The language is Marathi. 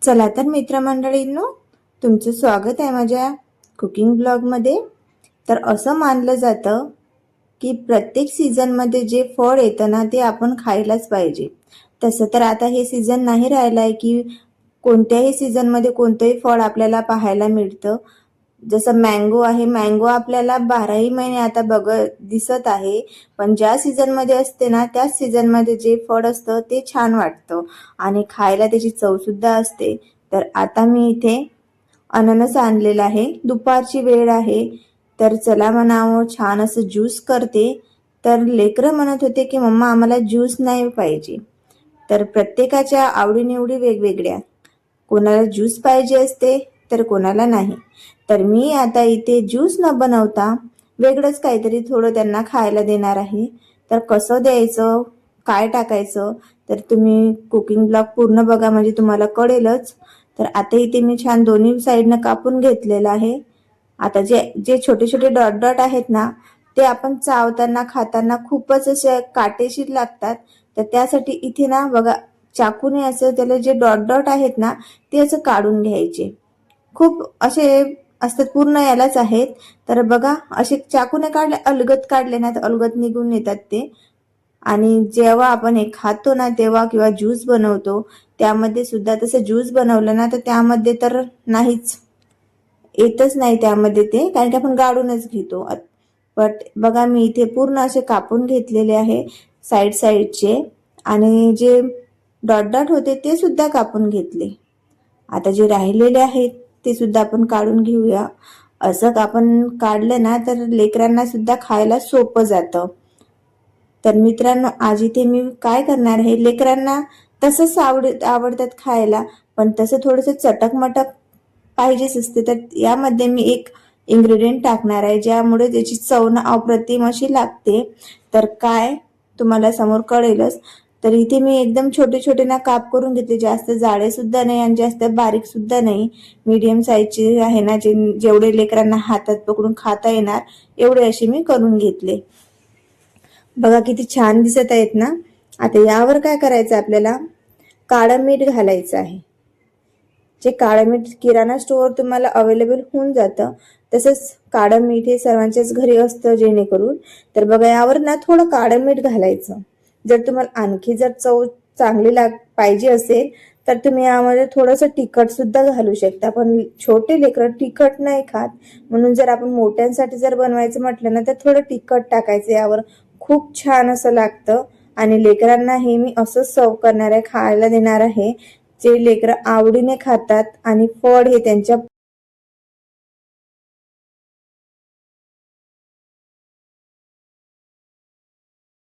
चला तर मित्रमंडळींनो, तुमचं स्वागत आहे माझ्या कुकिंग ब्लॉगमध्ये। तर असं मानलं जातं की प्रत्येक सीझनमध्ये जे फळ येतं ना ते आपण खायलाच पाहिजे। तसं तर आता हे सीझन नाही राहिलाय की कोणत्याही सीझनमध्ये कोणतंही फळ आपल्याला पाहायला मिळतं। जसं मँगो आहे, मँगो आपल्याला 12ही महिने आता दिसत आहे, पण ज्या सीझनमध्ये असते ना त्याच सीझनमध्ये जे फळ असतं ते छान वाटतं आणि खायला त्याची चव सुद्धा असते। तर आता मी इथे अननस आणलेला आहे, दुपारची वेळ आहे, तर चला म्हणावं छान असं ज्यूस करते। तर लेकरं म्हणत होते की मम्मा आम्हाला ज्यूस नाही पाहिजे। तर प्रत्येकाच्या आवडीनिवडी वेगवेगळ्या, कोणाला ज्यूस पाहिजे असते तर कोणाला नाही। तर मी आता इथे ज्यूस न बनवता वेगळंच काहीतरी थोडं त्यांना खायला देणार आहे। तर कसं द्यायचं, काय टाकायचं, तर तुम्ही कुकिंग ब्लॉग पूर्ण बघा म्हणजे तुम्हाला कळेलच। तर आता इथे मी छान दोन्ही साईडनं कापून घेतलेलं आहे। आता जे जे छोटे छोटे डॉट डॉट आहेत ना ते आपण चावताना खाताना खूपच असे काटेशीर लागतात। तर त्यासाठी इथे ना बघा, चाकूने असं त्याला जे डॉट डॉट आहेत ना ते असं काढून घ्यायचे। खूप असे असतात, पूर्ण यालाच आहेत। तर बघा असे चाकूने काढले, अलगद काढले ना तर अलगद निघून येतात ते। आणि जेव्हा आपण हे खातो ना तेव्हा किंवा ज्यूस बनवतो त्यामध्ये सुद्धा तसं ज्यूस बनवलं ना तर त्यामध्ये तर नाहीच, येतच नाही त्यामध्ये ते, कारण की आपण गाळूनच घेतो। बट बघा मी इथे पूर्ण असे कापून घेतलेले आहे साईड साईडचे, आणि जे डॉट डॉट होते ते सुद्धा कापून घेतले। आता जे राहिलेले आहेत ते सुद्धा आपण काढून घेऊया। असं आपण काढलं ना तर लेकरांना सुद्धा खायला सोपं जातं। तर मित्रांनो, आज इथे मी काय करणार आहे, लेकरांना तसंच आवडतात खायला, पण तसं थोडंसं चटकमटक पाहिजेच असते। तर यामध्ये मी एक इन्ग्रेडियंट टाकणार आहे ज्यामुळे त्याची चव ना अप्रतिम अशी लागते। तर काय, तुम्हाला समोर कळेलच। तर इथे मी एकदम छोटे छोटे ना काप करून घेतले, जास्त जाडे सुद्धा नाही आणि जास्त बारीक सुद्धा नाही, मीडियम साईजचे आहे ना, जेवढे लेकरांना हातात पकडून खाता येणार एवढे असे मी करून घेतले। बघा किती छान दिसत आहेत ना। आता यावर काय करायचं, आपल्याला काळं मीठ घालायचं आहे। जे काळं मीठ किराणा स्टोअर तुम्हाला अवेलेबल होऊन जातं, तसंच काळं मीठ हे सर्वांच्याच घरी असतं जेणेकरून। तर बघा यावर ना थोडं काळं मीठ घालायचं। जर तुम्हाला आणखी जर चव चांगली पाहिजे असेल तर तुम्ही यामध्ये थोडंसं तिखट सुद्धा घालू शकता, पण छोटे लेकरं तिखट नाही खात, म्हणून जर आपण मोठ्यांसाठी जर बनवायचं म्हटलं ना तर थोडं तिखट टाकायचं यावर, खूप छान असं लागतं। आणि लेकरांना हे मी असंच सर्व करणार आहे, खायला देणार आहे, जे लेकरं आवडीने खातात आणि फळ हे त्यांच्या